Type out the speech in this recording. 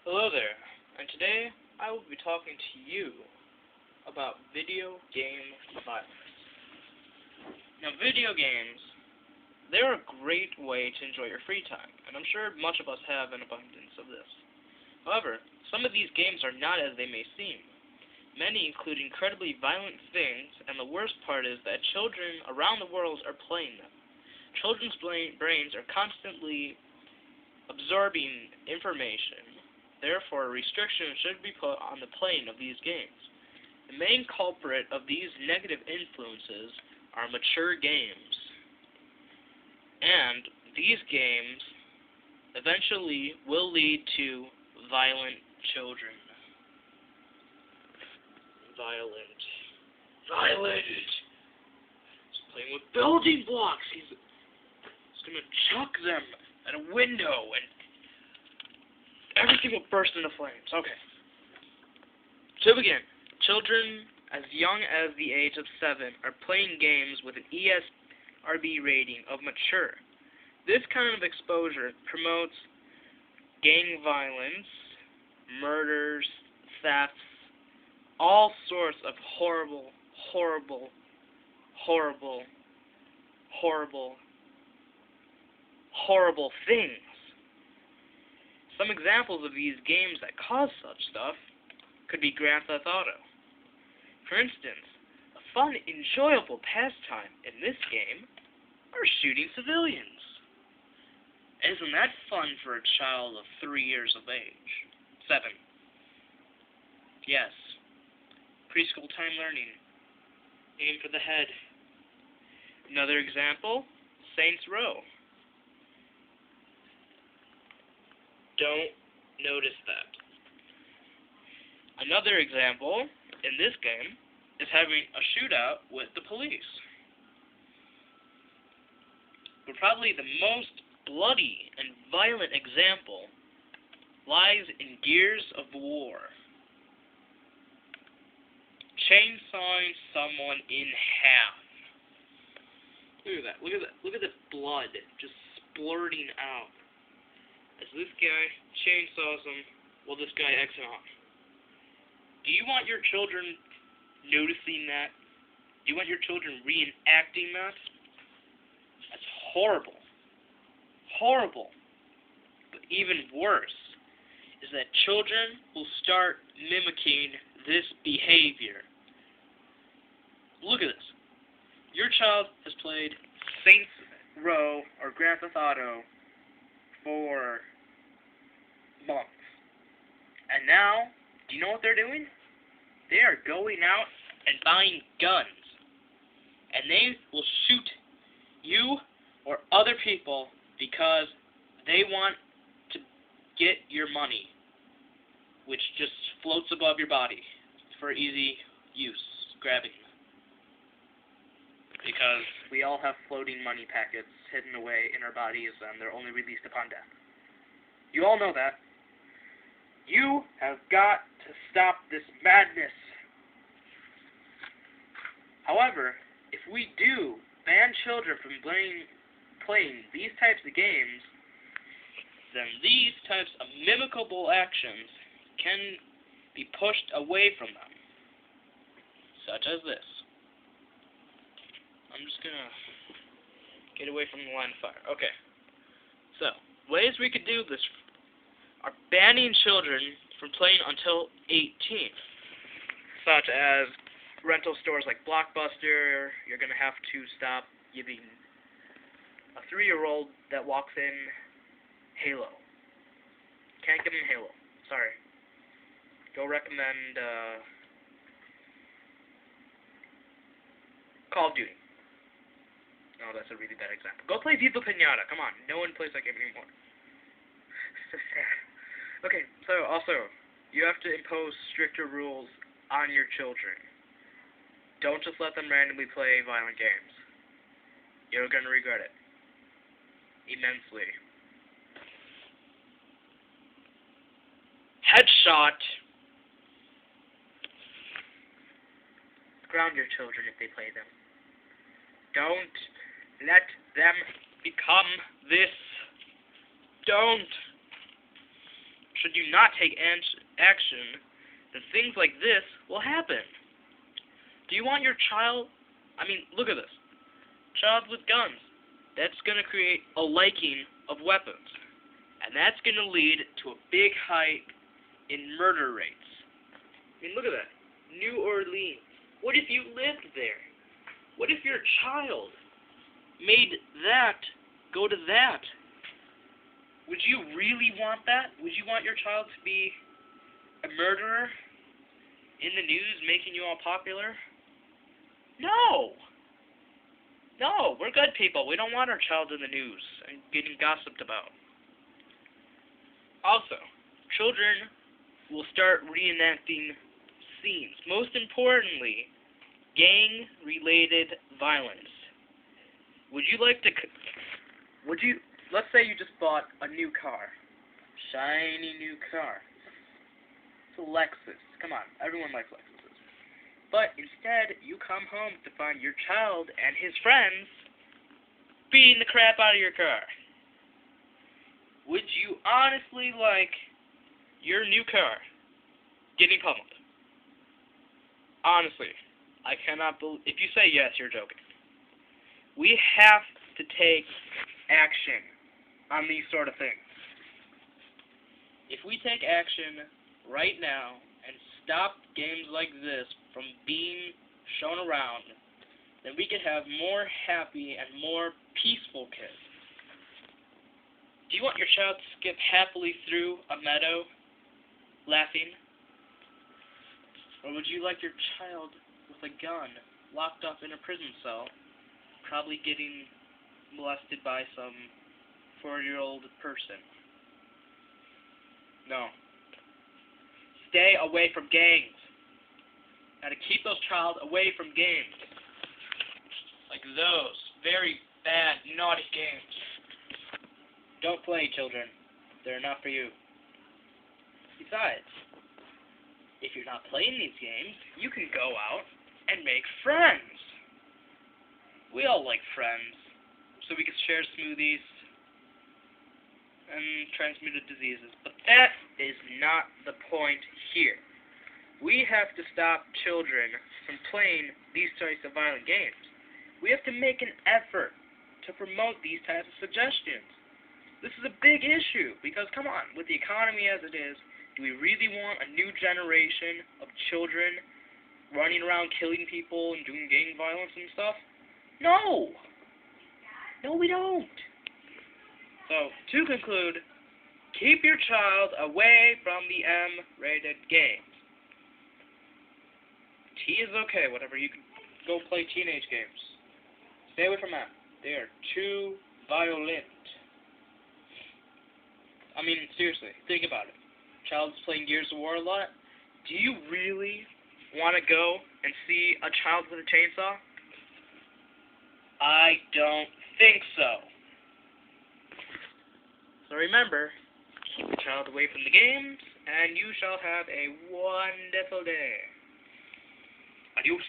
Hello there, and today I will be talking to you about video game violence. Now, video games, they're a great way to enjoy your free time, and I'm sure much of us have an abundance of this. However, some of these games are not as they may seem. Many include incredibly violent things, and the worst part is that children around the world are playing them. Children's brains are constantly absorbing information. Therefore, restrictions should be put on the playing of these games. The main culprit of these negative influences are mature games. And these games eventually will lead to violent children. Violent. He's playing with building blocks. He's gonna chuck them at a window and everything will burst into flames. Okay. To begin, children as young as the age of 7 are playing games with an ESRB rating of mature. This kind of exposure promotes gang violence, murders, thefts, all sorts of horrible things. Some examples of these games that cause such stuff could be Grand Theft Auto. For instance, a fun, enjoyable pastime in this game are shooting civilians. Isn't that fun for a child of 3 years of age? 7. Yes. Preschool time learning. Aim for the head. Another example, Saints Row. Don't notice that. Another example in this game is having a shootout with the police. But probably the most bloody and violent example lies in Gears of War. Chainsawing someone in half. Look at that. Look at the blood just splurting out. As this guy chainsaws him while this guy eggs him on. Do you want your children noticing that? Do you want your children reenacting that? That's horrible. But even worse is that children will start mimicking this behavior. Look at this. Your child has played Saints Row or Grand Theft Auto for months. And now, do you know what they're doing? They are going out and buying guns. And they will shoot you or other people because they want to get your money, which just floats above your body for easy use, grabbing. Because we all have floating money packets hidden away in our bodies, and they're only released upon death. You all know that. You have got to stop this madness. However, if we do ban children from playing these types of games, then these types of mimicable actions can be pushed away from them. Such as this. I'm just gonna get away from the line of fire. Okay. So, ways we could do this are banning children from playing until 18. Such as rental stores like Blockbuster. You're gonna have to stop giving a 3-year-old that walks in Halo. Can't give him Halo. Sorry. Go recommend Call of Duty. No, that's a really bad example. Go play Viva Pinata. Come on. No one plays that game anymore. So sad. Okay, so also, you have to impose stricter rules on your children. Don't just let them randomly play violent games. You're going to regret it. Immensely. Headshot. Ground your children if they play them. Don't let them become this. Don't. should you not take action, then things like this will happen. Do you want your child... look at this. Child with guns. That's going to create a liking of weapons. And that's going to lead to a big hike in murder rates. Look at that. New Orleans. What if you lived there? What if your child made that go to that? Would you really want that? Would you want your child to be a murderer in the news, making you all popular? No! No, we're good people. We don't want our child in the news and getting gossiped about. Also, children will start reenacting scenes. Most importantly, gang-related violence. Would you like to... Let's say you just bought a new car. Shiny new car. It's a Lexus. Come on, everyone likes Lexuses. But instead, you come home to find your child and his friends beating the crap out of your car. Would you honestly like your new car getting pummeled? Honestly, I cannot believe... If you say yes, you're joking. We have to take action on these sort of things. If we take action right now and stop games like this from being shown around, then we could have more happy and more peaceful kids. Do you want your child to skip happily through a meadow, laughing? Or would you like your child with a gun, locked up in a prison cell, probably getting molested by some 4-year-old person? No. Stay away from gangs. Gotta keep those child away from games. Like those very bad, naughty games. Don't play, children. They're not for you. Besides, if you're not playing these games, you can go out and make friends. We all like friends, so we can share smoothies and transmitted diseases. But that is not the point here. We have to stop children from playing these types of violent games. We have to make an effort to promote these types of suggestions. This is a big issue, because come on, with the economy as it is, do we really want a new generation of children running around killing people and doing gang violence and stuff? No! No, we don't. So, to conclude, keep your child away from the M-rated games. T is okay, whatever. You can go play teenage games. Stay away from that. They are too violent. Seriously, think about it. Child's playing Gears of War a lot. Do you really want to go and see a child with a chainsaw? I don't think so. So remember, keep the child away from the games, and you shall have a wonderful day. Adios.